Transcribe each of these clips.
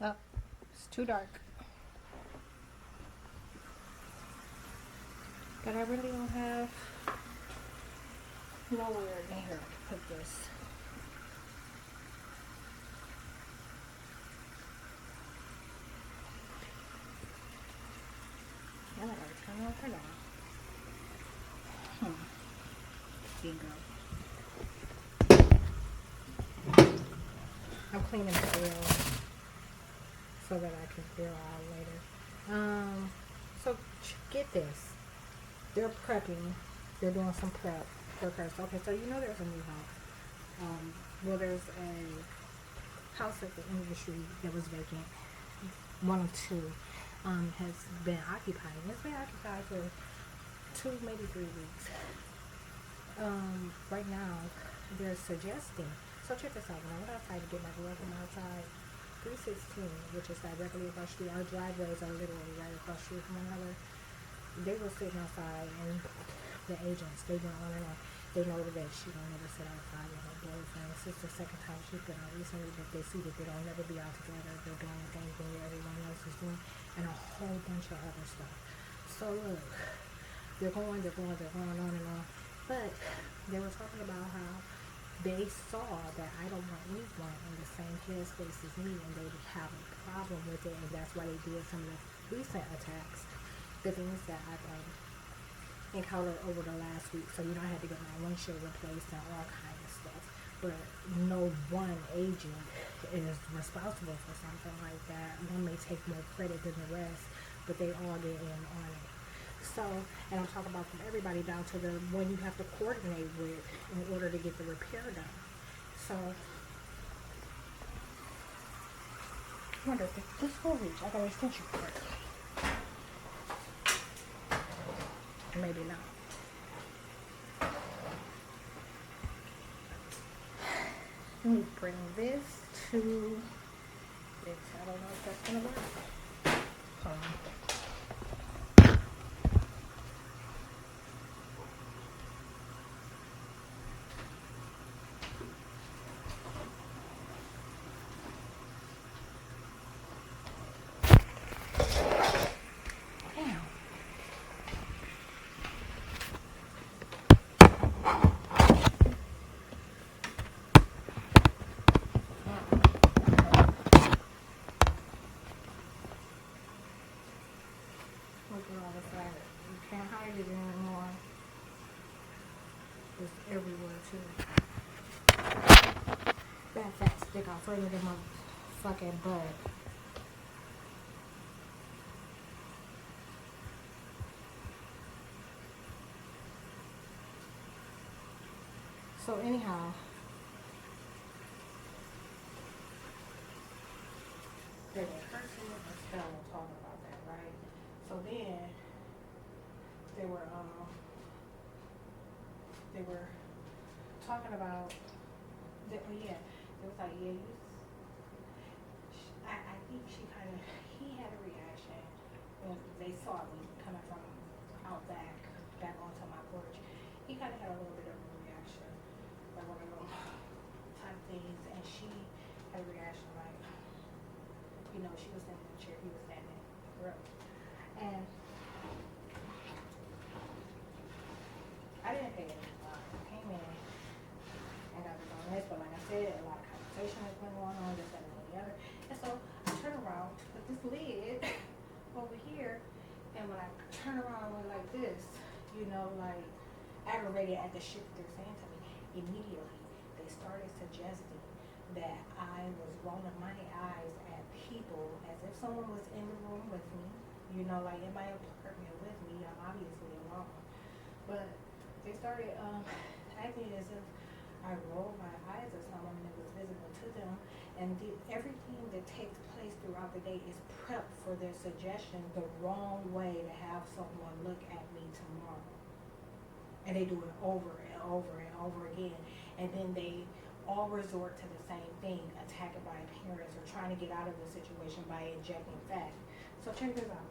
Oh, it's too dark. But I really don't have nowhere near to put this. Now I gotta turn off her light. Bingo. I'm cleaning the grill so that I can grill out later. So get this. They're prepping. They're doing some prep workers. Okay, so you know there's a new house. Well, there's a house at the end of the street that was vacant. One or two has been occupied. It's been occupied for 2, maybe 3 weeks. Right now, they're suggesting. So check this out. When I went outside to get my glove from outside, 316, which is directly across the street. Our driveways are literally right across the street from one another. They were sitting outside, and the agents, they went on and on. They know that she don't never sit outside with her boyfriend. This is the second time she's been out recently, but they see that they don't never be out together. They're doing the same thing that everyone else is doing, and a whole bunch of other stuff. So look, they're going on and on. But they were talking about how they saw that I don't want anyone in the same headspace as me, and they would have a problem with it, and that's why they did some of the recent attacks, the things that I've encountered over the last week. So I had to get my windshield replaced and all kinds of stuff. But no one agent is responsible for something like that. One may take more credit than the rest, but they all get in on it. So, and I'm talking about from everybody down to the one you have to coordinate with in order to get the repair done. So, I wonder if this will reach. I got an extension cord. Maybe not. Let me bring this to this. I don't know if that's gonna work. Hold on. Look at all this like you can't hide it anymore. It's everywhere too. That fat stick out further than my fucking butt. So anyhow, there's a person and Stella talking about that, right? So then they were talking about that. Oh yeah, it was like yeah, I think she kind of he had a reaction when they saw me coming from out back onto my porch. He kind of had a little bit of a reaction, like one of them type things, and she had a reaction like, she was standing in the chair, he was standing in the room, and I didn't pay any mind. I came in and got on this, but like I said, a lot of conversation has been going on, this, that, and the other. And so I turn around to put this lid over here, and when I turn around and went like this, like aggravated at the shit that they're saying to me, immediately they started suggesting that I was rolling my eyes at people as if someone was in the room with me, like in my apartment with me. I'm obviously alone. But they started acting as if I rolled my eyes at someone and it was visible to them. And everything that takes place throughout the day is prepped for their suggestion the wrong way to have someone look at me tomorrow. And they do it over and over and over again. And then they all resort to the same thing, attacking my appearance or trying to get out of the situation by injecting fat. So check this out.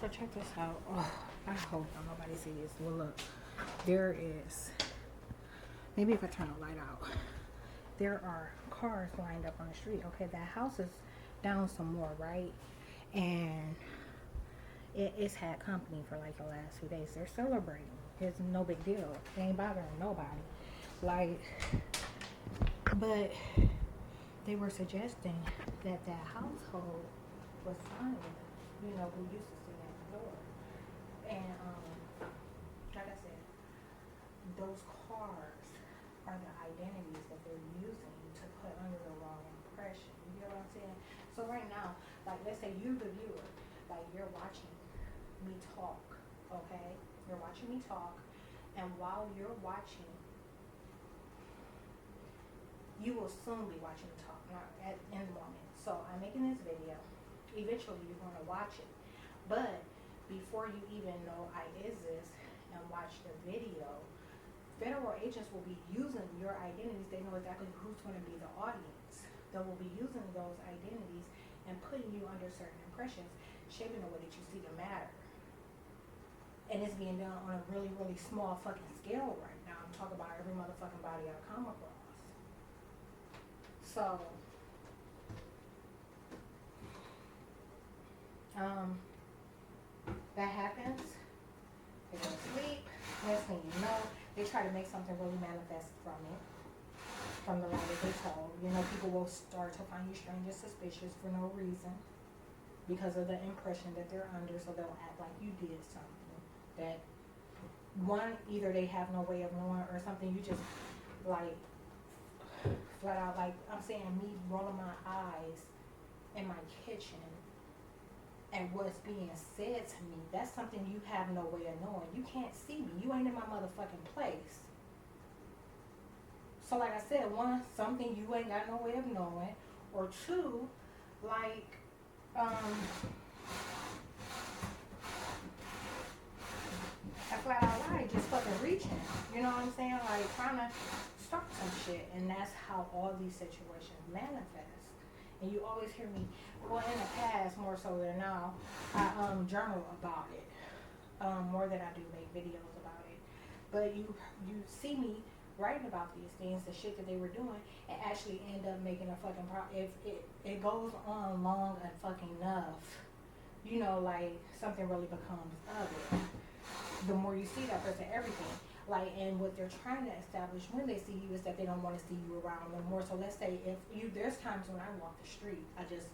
So check this out. Oh, I hope nobody sees this. Well, look, there is. Maybe if I turn the light out, there are cars lined up on the street. Okay, that house is down some more, right? And it's had company for like the last 2 days. They're celebrating. It's no big deal. It ain't bothering nobody. Like, but they were suggesting that that household was fine, you know, who used to sit at the door. And like I said, those cars are the identities that they're using to put under the wrong impression. You get what I'm saying? So right now, like let's say you the viewer, like you're watching me talk, okay? You're watching me talk, and while you're watching, you will soon be watching me talk, not in the moment. So I'm making this video. Eventually you're going to watch it. But before you even know I exist and watch the video, federal agents will be using your identities. They know exactly who's going to be the audience. They will be using those identities and putting you under certain impressions, shaping the way that you see the matter. And it's being done on a really, really small fucking scale right now. I'm talking about every motherfucking body I come across. So, that happens. They go to sleep. Next thing you know, they try to make something really manifest from it, from the lie that they told. You know, people will start to find you strange and suspicious for no reason because of the impression that they're under, so they'll act like you did something that, one, either they have no way of knowing, or something you just, like, flat out, like, I'm saying, me rolling my eyes in my kitchen and what's being said to me, that's something you have no way of knowing. You can't see me. You ain't in my motherfucking place. So like I said, one, something you ain't got no way of knowing, or two, like, I flat out lie, just fucking reaching. You know what I'm saying? Like trying to start some shit, and that's how all these situations manifest. And you always hear me, well, in the past more so than now, I journal about it more than I do make videos about it. But you see me writing about these things, the shit that they were doing, and actually end up making a fucking if it goes on long and fucking enough, you know, like something really becomes of it. The more you see that person, everything. Like, and what they're trying to establish when they see you is that they don't want to see you around no more. So let's say there's times when I walk the street, I just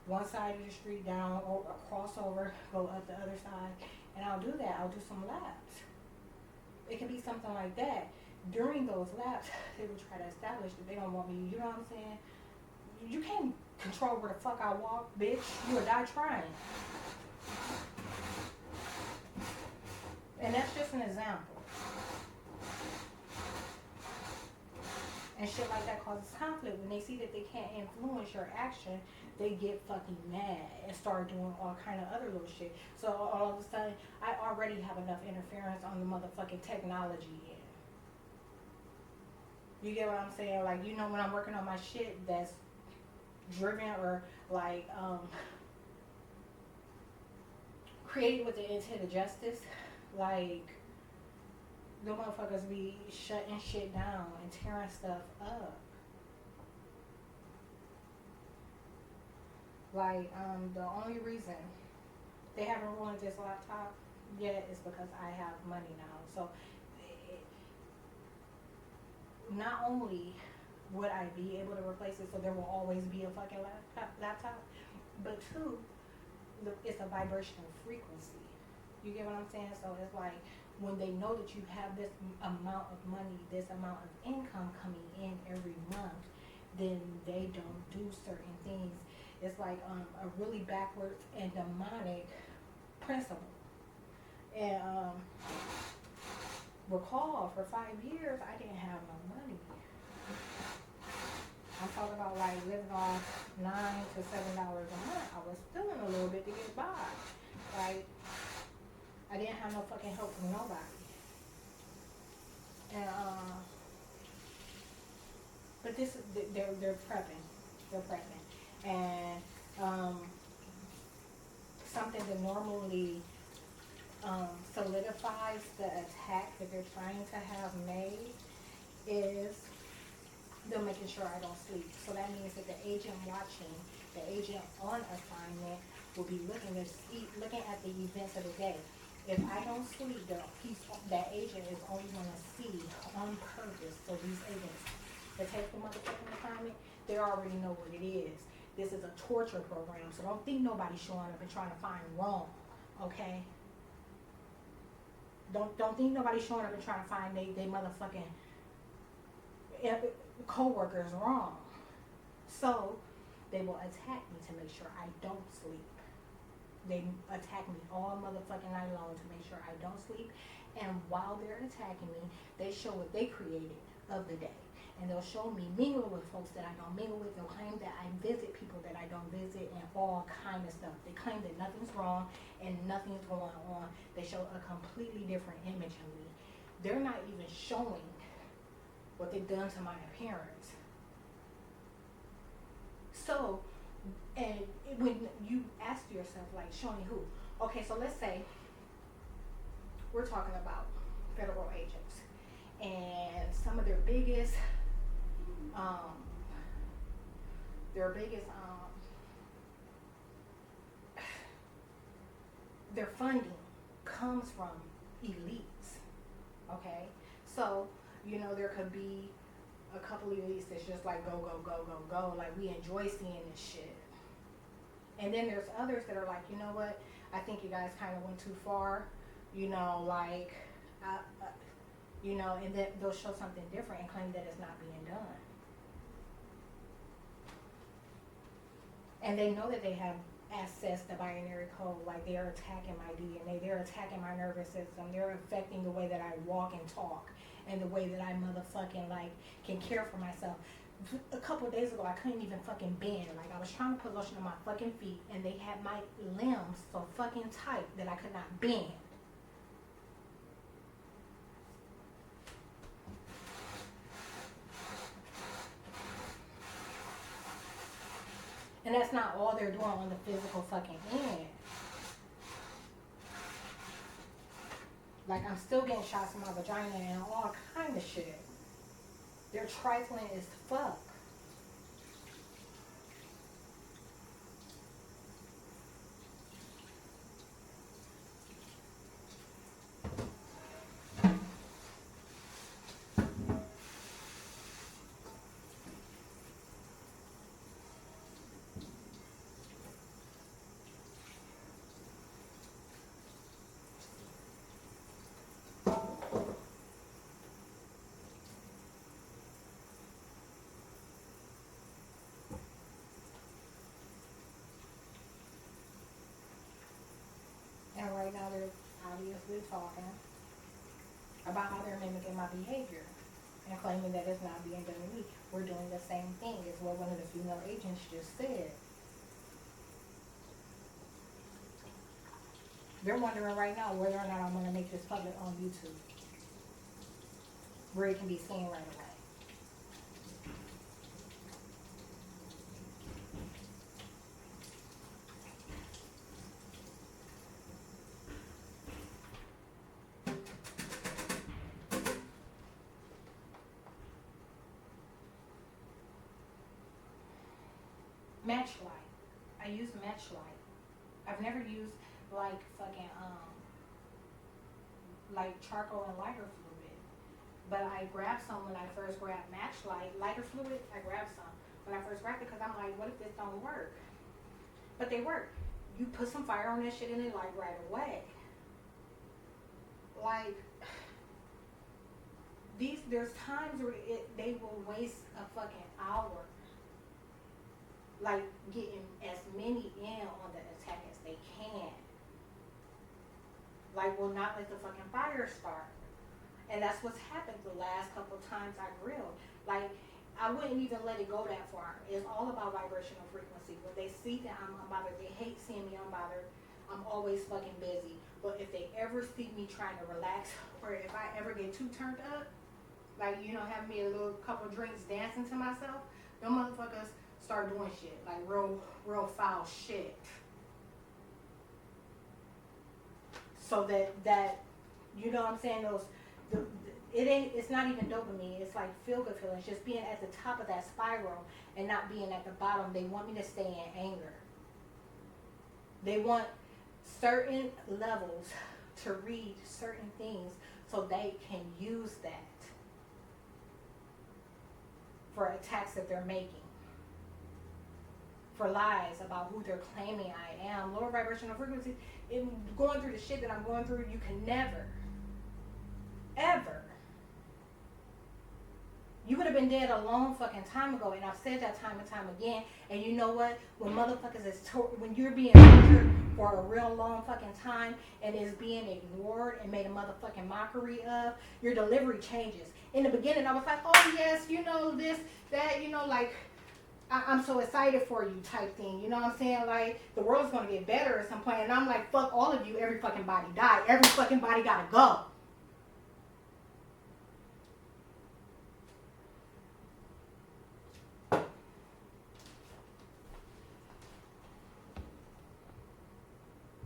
one side of the street down, or cross over, go up the other side, and I'll do that. I'll do some laps. It can be something like that. During those laps, they will try to establish that they don't want me. You know what I'm saying? You can't control where the fuck I walk, bitch. You will die trying. And that's just an example. And shit like that causes conflict. When they see that they can't influence your action, they get fucking mad and start doing all kind of other little shit. So all of a sudden, I already have enough interference on the motherfucking technology end. You get what I'm saying? Like, you know, when I'm working on my shit that's driven or like created with the intent of justice, like the motherfuckers be shutting shit down and tearing stuff up. Like, the only reason they haven't ruined this laptop yet is because I have money now. So not only would I be able to replace it, so there will always be a fucking laptop, but two, it's a vibrational frequency. You get what I'm saying? So it's like, when they know that you have this amount of money, this amount of income coming in every month, then they don't do certain things. It's like a really backwards and demonic principle. And recall, for 5 years, I didn't have no money. I'm talking about like living off $9 to $7 a month. I was stealing a little bit to get by. Like, I didn't have no fucking help from nobody. And but this is they're prepping. They're prepping. And something that normally solidifies the attack that they're trying to have made is them making sure I don't sleep. So that means that the agent watching, the agent on assignment will be looking at the events of the day. If I don't sleep, that agent is only going to see on purpose. So these agents that take the motherfucking assignment, they already know what it is. This is a torture program, so don't think nobody's showing up and trying to find wrong, okay? Don't think nobody's showing up and trying to find they motherfucking co-workers wrong. So they will attack me to make sure I don't sleep. They attack me all motherfucking night long to make sure I don't sleep. And while they're attacking me, they show what they created of the day. And they'll show me mingling with folks that I don't mingle with. They'll claim that I visit people that I don't visit and all kind of stuff. They claim that nothing's wrong and nothing's going on. They show a completely different image of me. They're not even showing what they've done to my appearance. So, and when you ask yourself, like, showing who? Okay, so let's say we're talking about federal agents and some of their biggest their funding comes from elites, okay? So, there could be a couple of elites that's just like go, go, go, go, go, like we enjoy seeing this shit. And then there's others that are like, you know what, I think you guys kind of went too far, and then they'll show something different and claim that it's not being done. And they know that they have access to binary code, like they're attacking my DNA, they're attacking my nervous system, they're affecting the way that I walk and talk, and the way that I motherfucking can care for myself. A couple of days ago, I couldn't even fucking bend. Like, I was trying to put lotion on my fucking feet, and they had my limbs so fucking tight that I could not bend. And that's not all they're doing on the physical fucking end. Like, I'm still getting shots in my vagina and all kind of shit. They're trifling as fuck. And right now they're obviously talking about how they're mimicking my behavior and claiming that it's not being done to me. We're doing the same thing as what one of the female agents just said. They're wondering right now whether or not I'm going to make this public on YouTube, where it can be seen right away. Matchlight. I use Matchlight. I've never used like charcoal and lighter fluid. But I grabbed some when I first grabbed Matchlight. Lighter fluid, I grabbed some when I first grabbed it because I'm like, what if this don't work? But they work. You put some fire on that shit and it light right away. Like, there's times where they will waste a fucking hour, like getting as many in on the attack as they can. Like, will not let the fucking fire start. And that's what's happened the last couple of times I grilled. Like, I wouldn't even let it go that far. It's all about vibrational frequency. When they see that I'm unbothered, they hate seeing me unbothered. I'm always fucking busy. But if they ever see me trying to relax, or if I ever get too turned up, like, have me a little couple drinks dancing to myself, them motherfuckers start doing shit. Like, real foul shit. so that you know what I'm saying, it's not even dopamine, it's like feel good feelings, just being at the top of that spiral and not being at the bottom. They want me to stay in anger. They want certain levels to read certain things so they can use that for attacks that they're making, for lies about who they're claiming I am. Lower vibrational frequencies, going through the shit that I'm going through, you can never, ever. You would have been dead a long fucking time ago, and I've said that time and time again. And you know what? When motherfuckers when you're being tortured for a real long fucking time and is being ignored and made a motherfucking mockery of, your delivery changes. In the beginning, I was like, oh yes, you know, this, that, you know, like, I'm so excited for you type thing. You know what I'm saying? Like, the world's going to get better at some point. And I'm like, fuck all of you. Every fucking body died. Every fucking body got to go.